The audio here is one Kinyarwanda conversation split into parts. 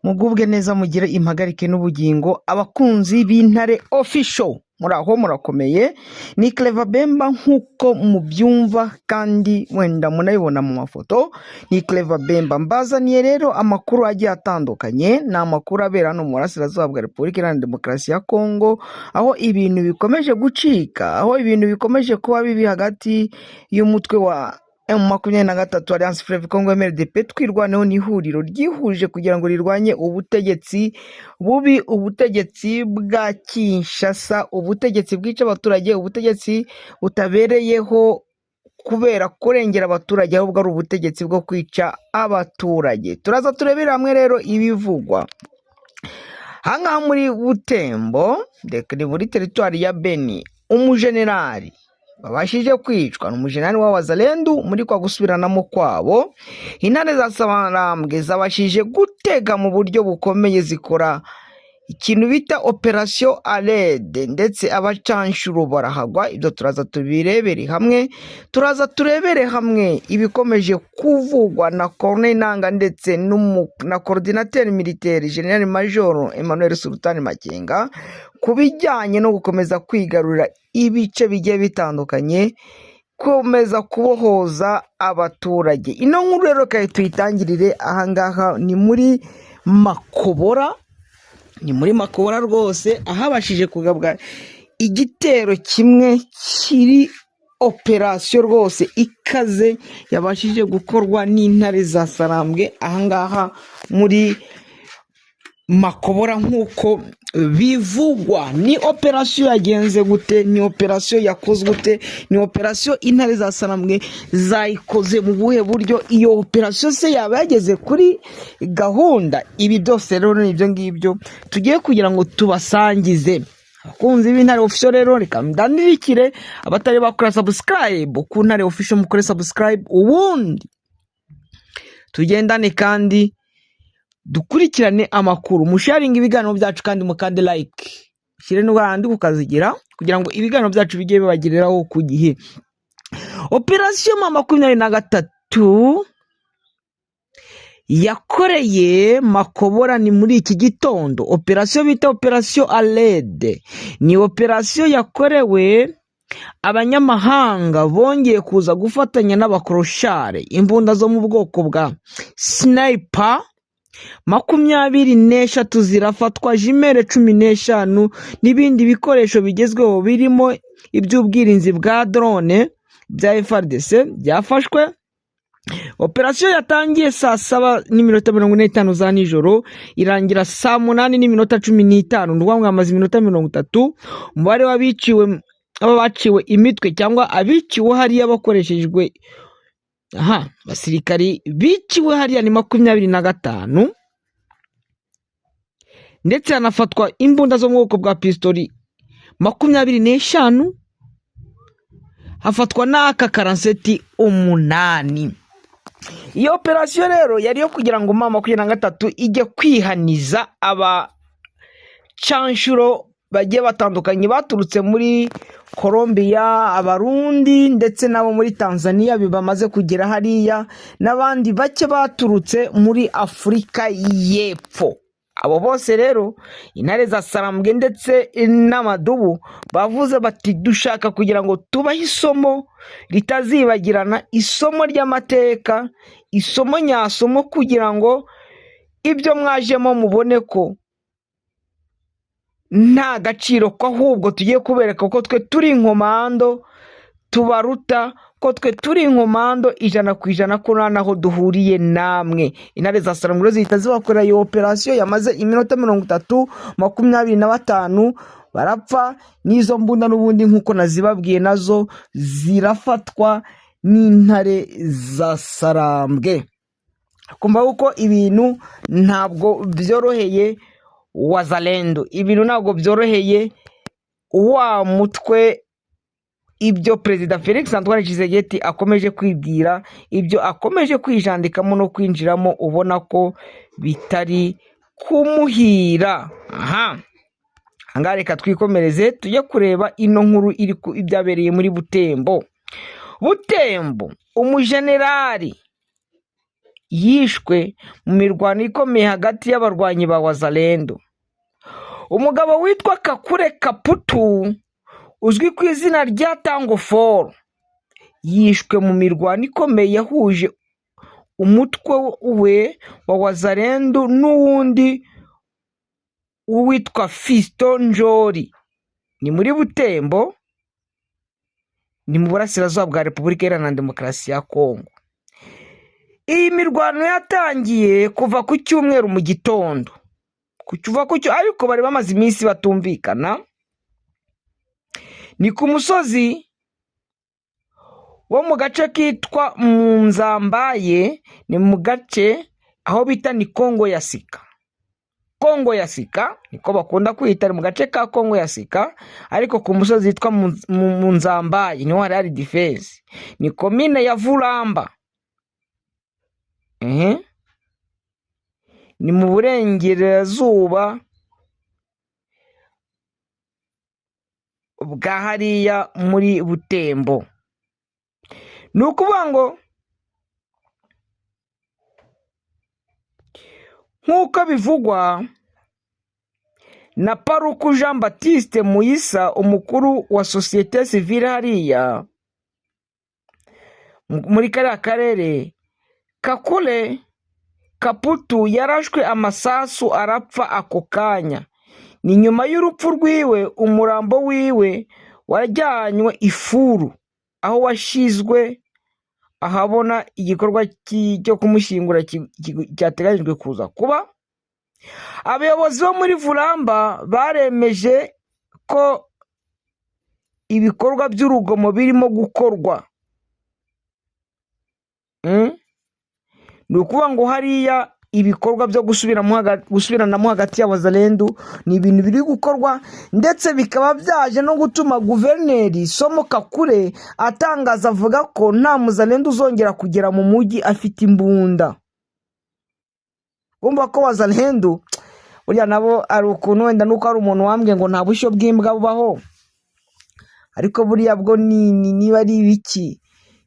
mugubwe neza mugire impagarike n'ubugingo abakunzi b'Intare Official muraho murakomeye. Ni Clever Bemba nkuko mubyumva kandi wenda munayibona mu mafoto. Ni Clever Bemba mbazaniye rero amakuru agiye atandukanye, na amakuru abera no mu burasirazuba bwa Repubulika Iharanira Demokarasi ya Kongo, aho ibintu bikomeje gucika, aho ibintu bikomeje kuba bibi hagati y'umutwe wa M23 Alliance Fleuve Congo MLDP twirwaneho n'ihuriro ryihuje kugira ngo rirwanye ubutegetsi bubi, ubutegetsi bwa Kinshasa, ubutegetsi bwica abaturage, ubutegetsi butabereyeho kubera kurengera abaturage, ahubwo ari ubutegetsi bwo kwica abaturage. Turaza turebera hamwe rero ibivugwa hangaha muri Butembo, ni muri teritwari ya Beni. Umujenerali babashije kwicwa n'umujenerali wa Wazalendo muri kwa gusubiranamo kwabo. Intare za Sarambwe zabashije gutega mu buryo bukomeye, zikora ikintu bita operation alede, ndetse abacanshuro barahagwa. Ibyo turaza tubirebere hamwe, turaza turebere hamwe ibikomeje kuvugwa na Corneille Nangaa ndetse na coordinateur militaire General Major Emmanuel Sultan Makenga kubijyanye no gukomeza kwigarurira ibice bigiye bitandukanye, komeza kubohoza abaturage. Ino nkuru rero kaye tuyitangirire ahangaha ni muri Makobora, ni muri Makobora rwose, ahabashije kugabwa igitero kimwe kiri operation rwose ikaze yabashije gukorwa n'intare za Sarambwe ahangaha muri Makobora nkuko bivugwa. Ni operation yagenze gute? Ni operation yakozwe gute? Ni operation intare za Sarambwe zayikoze mu buhe buryo? Iyo operation se yaba yageze kuri gahunda? Ibi byose rero nibyo ngibyo tugiye kugira ngo tubasangize. Abakunzi b'Intare Official rero reka mdandirikire abatari bakora subscribe ku Ntare Official, mukore subscribe ubundi tugendane kandi dukurikirane amakuru, musharinga ibiganiro byacu kandi mukande like, shire n'ubandi kukazigira kugira ngo ibiganiro byacu bijye bibagiriraho ku gihe. Operation Mama 23 yakoreye Makobora ni muri iki gitondo. Operation bita operation alede, ni operation yakorewe abanyamahanga bongeye kuza gufatanya n'abakroshare, imbunda zo mu bwoko bwa sniper 23 zirafatwa, jimere 15 n'ibindi bikoresho bigezweho birimo iby'ubwirinzi bwa drone bya FARDC byafashwe. Operation yatangiye saa 7:45 za nijoro, irangira saa 8:15, ndwamwe amazi 30. Umubare w'abiciwe abaciwe imitwe cyangwa abiciwe hariya bakoreshejwe basirikari biciwe hariya ni 25, ndetse hanafatwa imbunda zo mu bwoko bwa pistoli 25, hafatwa n'aka karanseti 8. Iyo operation rero yari yo kugira ngo Mama 23 ijye kwihaniza aba canshuro bagiye batandukanye baturutse muri Colombia, Abarundi ndetse nabo muri Tanzania bibamaze kugera hariya, n'abandi bake baturutse muri Afrika y'Epfo. Abo bose rero intare za Sarambwe ndetse n'amadubu bavuze bati dushaka kugira ngo tubahe isomo ritazibagirana, isomo ry'amateka, isomo nyasomo, kugira ngo ibyo mwajemo mubone ko nta gaciro, ko ahubwo tugiye kubereka ko twe turi inkomando tubaruta, ko twe turi inkomando 100% ko naho duhuriye namwe. Intare za Sarambwe zihita zibakorera iyo operation yamaze iminota 25 barapfa, n'izo mbunda n'ubundi nkuko nazibabwiye nazo zirafatwa n'intare za Sarambwe. Kumva uko ibintu ntabwo byoroheye Wazalendo, ibintu ntabwo byoroheye wa mutwe. Ibyo Perezida Felix Antoine Tshisekedi akomeje kwibwira, ibyo akomeje kwijandikamo no kwinjiramo, ubona ko bitari kumuhira. Hanga reka twikomereze tujye kureba ino nkuru iri ibyabereye muri Butembo. Umujenerali yishwe mu mirwano ikomeye hagati y'abarwanyi ba Wazalendo. Umugabo witwa Kakule Kaputu uzwi ku izina rya Tango Fall yishwe mu mirwano ikomeye yahuje umutwe we wa Wazalendo n'uwundi witwa Fiston Njoli. Ni muri Butembo, ni mu burasirazuba bwa Repubulika Iharanira Demokarasi ya Kongo. Iyi mirwano yatangiye kuva ku cyumweru mu gitondo, ariko bari bamaze iminsi batumvikana. Ni ku musozi wo mu gace kitwa Munzambaye, ni mu gace aho bita ni Kongo ya Sika. Kongo ya Sika niko bakunda kwita, mu gace ka Kongo ya Sika, ariko ku musozi witwa Munzambaye niho hari defense. Ni komine ya Vulamba. Ni mu burengerazuba bwa hariya muri Butembo. Ni ukuvuga ngo nk'uko bivugwa na Paruku Jean Baptiste Muyisa, umukuru wa sosiyete sivile hariya muri kariya karere, Kakule Kaputu yarashwe amasasu arapfa ako kanya. Ni nyuma y'urupfu rwiwe umurambo wiwe wajyanywe Ifuru, aho washizwe ahabona igikorwa cyo kumushyingura cyateganyijwe kuza kuba. Abayobozi bo muri Vulamba baremeje ko ibikorwa by'urugomo birimo gukorwa. Ni ukuvuga ngo hariya ibikorwa byo gusubiranamo hagati y'Abazalendo ni ibintu biri gukorwa, ndetse bikaba byaje no gutuma Guverineri Somo Kakule atangaza avuga ko nta Muzalendo uzongera kugera mu mujyi afite imbunda. Bumva ko Abazalendo burya nabo ari ukuntu, wenda nuko ari umuntu wambwiye ngo nta bushyo bw'imbwa bubaho, ariko buriya bwo niba ari ibiki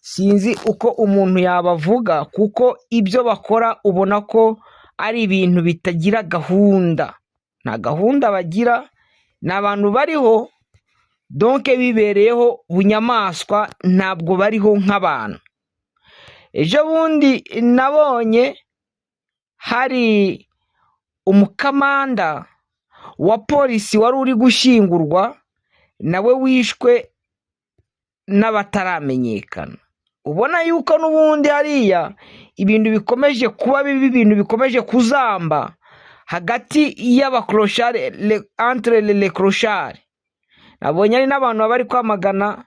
sinzi uko umuntu yabavuga, kuko ibyo bakora ubona ko ari ibintu bitagira gahunda. Nta gahunda bagira, ni abantu bariho donke bibereyeho bunyamaswa, ntabwo bariho nk'abantu. Ejo bundi nabonye hari umukamanda wa polisi wari uri gushyingurwa, nawe wishwe n'abataramenyekana. Ubona yuko n'ubundi hariya ibintu bikomeje kuba bibi, ibintu bikomeje kuzamba hagati y'abakroshare, entre les clochards. Nabonye ari n'abantu bari kwamagana,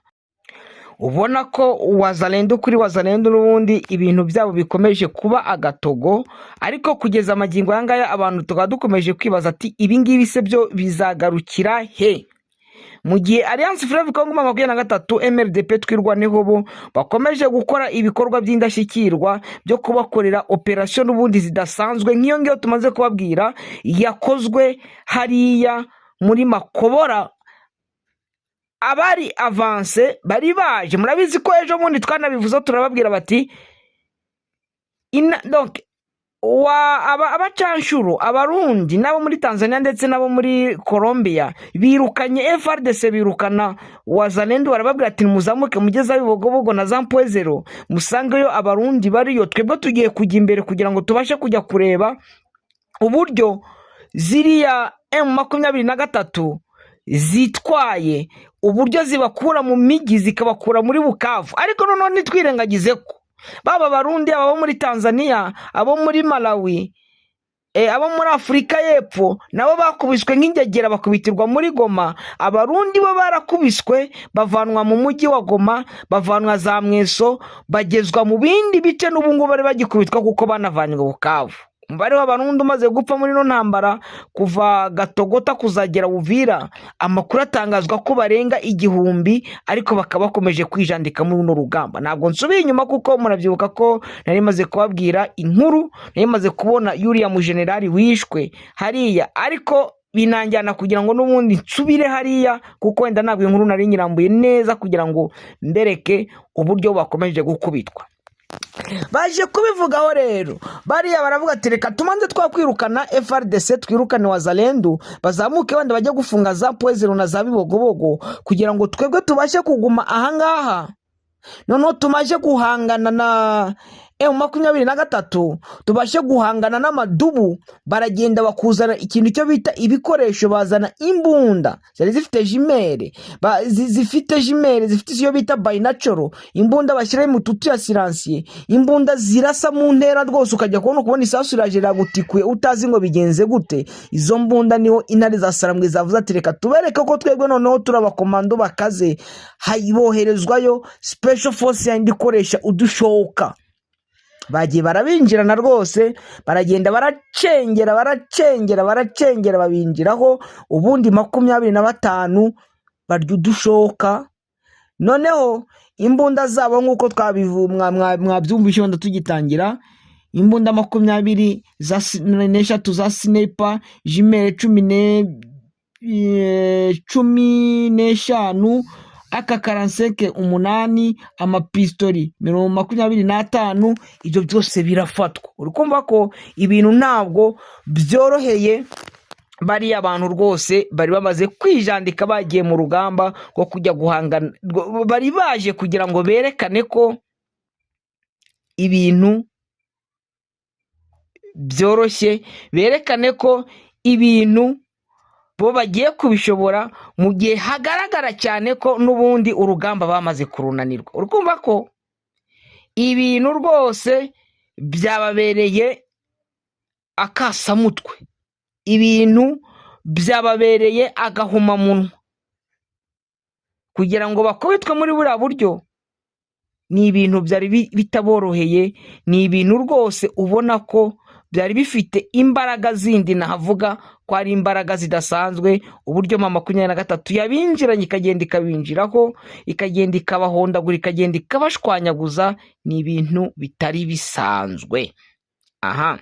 ubona ko Wazalendo kuri Wazalendo n'ubundi ibintu byabo bikomeje kuba agatogo. Ariko kugeza amagingo yangaya abantu tukaba dukomeje kwibaza ati ibi ngibi se byo bizagarukira he? Mu gihe Alliance Fleuve Congo 23 MRDP twirwaneho bo bakomeje gukora ibikorwa by'indashyikirwa byo kubakorera operation n'ubundi zidasanzwe, nk'iyo ngiyo tumaze kubabwira yakozwe hariya muri Makobora. Abari avance bari baje, murabizi ko ejo bundi twanabivuze turababwira bati donc abacanshuro abarundi nabo muri Tanzania ndetse nabo muri Colombia birukanye FRDC, birukana Wazalendo, barababwira ati muzamuke mugeza Bibogobogo na Zampwezero musangeyo abarundi bariyo, twebwe tugiye kujya imbere kugira ngo tubashe kujya kureba uburyo ziriya M23 zitwaye, uburyo zibakura mu migi zikabakura muri Bukavu. Ariko noneho nitwirengagize ko baba barundi, abo muri Tanzania, abo muri Malawi, abo muri Afurika y'Epfo nabo bakubiswe nk'ingegera bakubitirwa muri Goma. Abarundi bo barakubiswe bavanwa mu mujyi wa Goma, bavanwa za Mweso, bagezwa mu bindi bice, n'ubungu bari bagikubitwa kuko banavanywe Bukavu. Umubare w'abarundi umaze gupfa muri no ntambara kuva Gatogota kuzagera Uvira, amakuru atangazwa ko barenga 1000, ariko bakaba bakomeje kwijandika muri no rugamba. Ntabwo nsubiye inyuma kuko murabyibuka ko nari maze kubabwira inkuru, nari maze kubona Yuriya mu generali wishwe hariya, ariko binanjyana kugira ngo n'ubundi nsubire hariya, kuko wenda ntabwo inkuru nari nyirambuye neza kugira ngo mbereke uburyo bakomeje gukubitwa. baje kubivugaho rero bariya baravuga ati reka tumanze twakwirukana FRDC twirukane Wazalendo bazamuke wenda bajya gufunga za Pwezero na za Bibogobogo kugira ngo twebwe tubashe kuguma ahangaha noneho tumaje guhangana na M23 tubashe guhangana n'amadubu baragenda bakuzana ikintu cyo bita ibikoresho bazana imbunda zari zifite jimere zifite jimere zifite iyo bita binatural imbunda bashyira mu tutu ya silencier imbunda zirasa mu ntera rwose ukajya kubona isasu irajera gutikuye utazi ngo bigenze gute izo mbunda niho intare za Sarambwe zavuze ati reka tubereke ko twebwe noneho turabakomando bakaze hayiboherezwayo special force yandi ikoresha udushoka bagiye barabinjirana rwose baragenda baracengera babinjiraho ubundi 25 barya udushoka noneho imbunda zabo nkuko mwabyumvise wenda tugitangira imbunda 23 za sniper jimere 15 aka 45 amapistoli 25 ibyo byose birafatwa urikumva ko ibintu ntabwo byoroheye bari abantu rwose bari bamaze kwijandika bagiye mu rugamba rwo kujya guhangana bari baje kugira ngo berekane ko ibintu byoroshye berekane ko ibintu bo bagiye kubishobora mu gihe hagaragara cyane ko n'ubundi urugamba bamaze kurunanirwa urukumva ko ibintu rwose byababereye akasamutwe ibintu byababereye agahuma munwa kugira ngo bakubitwe muri buriya buryo ni ibintu byari bitaboroheye ni ibintu rwose ubona ko byari bifite imbaraga zindi nahavuga ko ari imbaraga zidasanzwe uburyo M23 yabinjiranye ikagenda ikabinjiraho ikagenda ikabahondagura ikagenda ikabashwanyaguza ni ibintu bitari bisanzwe aha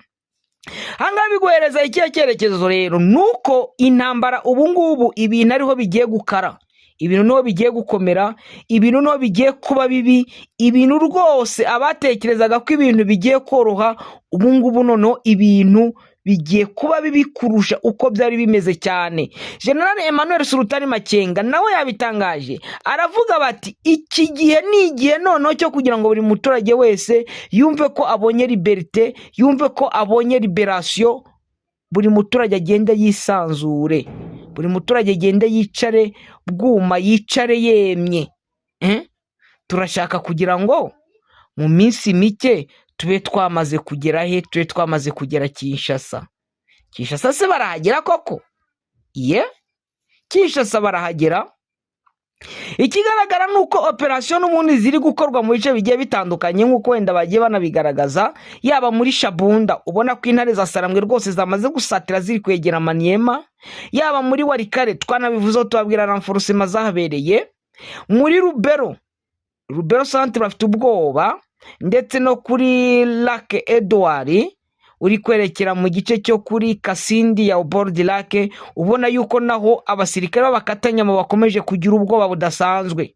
hanga biguhereza ikihe cyerekezo rero nuko intambara ubu ngubu ibintu ariho bigiye gukara ibintu no bigiye gukomera ibintu no bigiye kuba bibi ibintu rwose abatekerezaga ko ibintu bigiye koroha ubu ngubu noneho ibintu bigiye kuba bibi kurusha uko byari bimeze cyane General Emmanuel Sultani Makenga nawe yabitangaje aravuga bati iki gihe ni igihe noneho cyo kugira ngo buri muturage wese yumve ko abonye liberté yumve ko abonye liberation buri muturage agenda yisanzure buri muturage agenda yicare bwuma yicare yemye turashaka kugira ngo mu minsi mike tube twamaze kugera he tube twamaze kugera Kinshasa se barahagera koko Kinshasa barahagera ikigaragara nuko operation n'ubundi ziri gukorwa mu bice bigiye bitandukanye nkuko wenda bagiye banabigaragaza yaba muri Shabunda ubona ko intare za Sarambwe rwose zamaze gusatira ziri kwegera Maniema yaba muri Warikare twanabivuze tubabwira renforcement zahabereye muri Rubero centre bafite ubwoba ndetse no kuri Lac Edouard uri kwerekera mu gice cyo kuri Kasindi ya Bord Lac ubona yuko naho abasirikare babakatanya mu bakomeje kugira ubwoba budasanzwe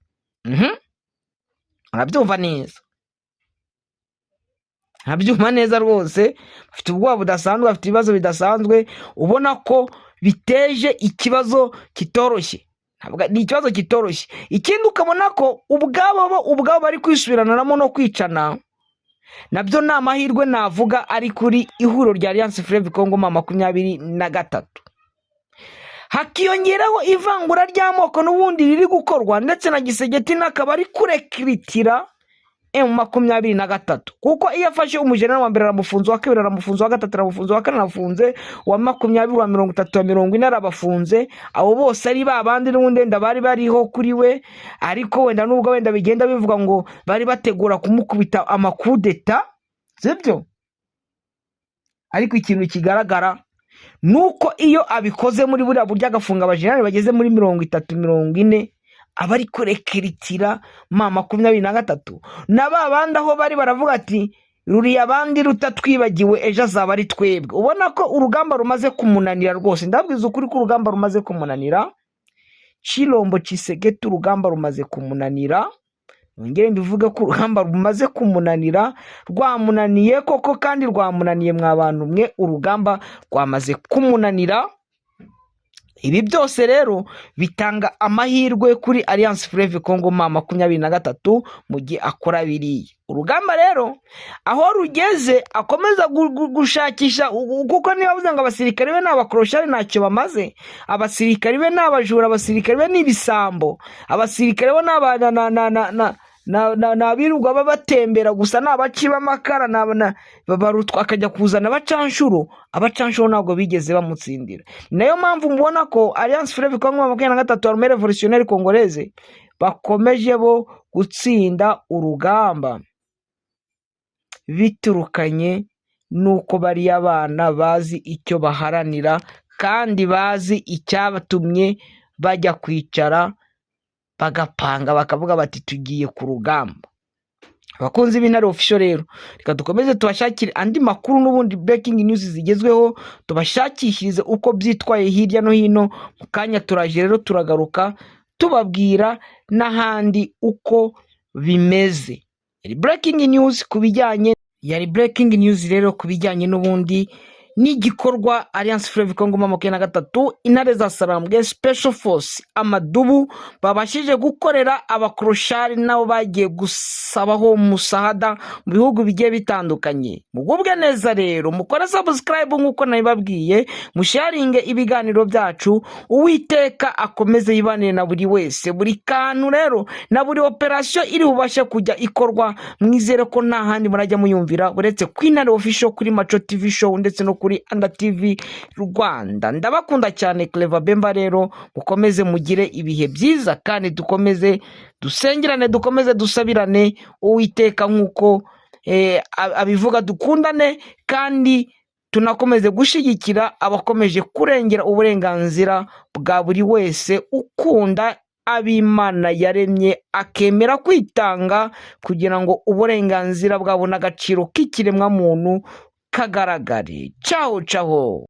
arabyumva neza rwose bafite ubwoba budasanzwe bafite ibibazo bidasanzwe ubona ko biteje ikibazo kitoroshye ni ikibazo kitoroshye ikindi ukabona ko ubwabo bari kwisubiranamo no kwicana nabyo ni amahirwe navuga ari kuri ihuriro rya Alliance Fleuve Congo M23 hakiyongeraho ivangura ry'amoko n'ubundi riri gukorwa ndetse na Gisegeti n'akaba ari kurekiritira M23 kuko iyo afashe umujenerali wa mbere aramufunze wa kabiri aramufunze wa gatatu aramufunze wa kane aramufunze wa 20 wa 30 wa 40 arabafunze abo bose ari babandi n'ubundi wenda bari bariho kuri we ariko wenda nubwo wenda bigenda bivuga ngo bari bategura kumukubita amakudeta sibyo ariko ikintu kigaragara nuko iyo abikoze muri buriya buryo agafunga abajenerali bageze muri 30-40 abari kurekiritira M23 n'ababandi aho bari baravuga ati ruriya abandi rutatwibagiwe ejo azaba ari twebwe ubona ko urugamba rumaze kumunanira rwose ndabwiza ukuri ko urugamba rumaze kumunanira Chilombo Chisegeti urugamba rumaze kumunanira ngere mbivuge ko urugamba rumaze kumunanira, rwamunaniye koko kandi rwamunaniye mwa bantu mwe, urugamba rwamaze kumunanira. Ibi byose rero bitanga amahirwe kuri Alliance Fleuve Congo ma 23 mu gihe akora biriya. Urugamba rero aho rugeze akomeza gushakisha, kuko niba bavuze ngo abasirikare be n'abakroshari ntacyo bamaze, abasirikare be n'abajura, abasirikare be n'ibisambo, abasirikare bo n'abirirwa babatembera gusa, n'abaci b'amakara, barutwa akajya kuzana abacanshuro ntabwo bigeze bamutsindira. Nayo mpamvu mubona ko Alliance Fleuve Congo 23 Armée Révolutionnaire Congolaise bakomeje bo gutsinda urugamba, biturukanye nuko bari abana bazi icyo baharanira kandi bazi icyabatumye bajya kwicara bagapanga bakavuga bati tugiye ku rugamba. Abakunzi b'Intare Official rero, reka dukomeze tubashakire andi makuru n'ubundi breaking news zigezweho, tubashakishirize uko byitwaye hirya no hino. Mu kanya turaje rero turagaruka tubabwira n'ahandi uko bimeze. Yari breaking news rero kubijyanye n'ubundi n'igikorwa Alliance Fleuve Congo 23 Intare za Sarambwe Special Force Amadubu babashije gukorera abakroshari nabo bagiye gusabaho musahada mu bihugu bigiye bitandukanye. Mugubwe neza rero, mukore subscribe nkuko nabibabwiye, musharinge ibiganiro byacu. Uwiteka akomeze yibanire na buri wese, buri kantu rero na buri operation iri bubashe kujya ikorwa. Mwizere ko nta handi murajya muyumvira uretse ku Intare Official kuri Macho TV show ndetse no kuri Anda TV Rwanda. Ndabakunda cyane. Clever Bemba rero, mukomeze mugire ibihe byiza kandi dukomeze dusengerane, dukomeze dusabirane. Uwiteka nkuko abivuga, dukundane kandi tunakomeze gushigikira abakomeje kurengera uburenganzira bwa buri wese ukunda ab'Imana yaremye akemera kwitanga kugira ngo uburenganzira bwabo n'agaciro k'ikiremwa muntu kagaragare. Ciao ciao.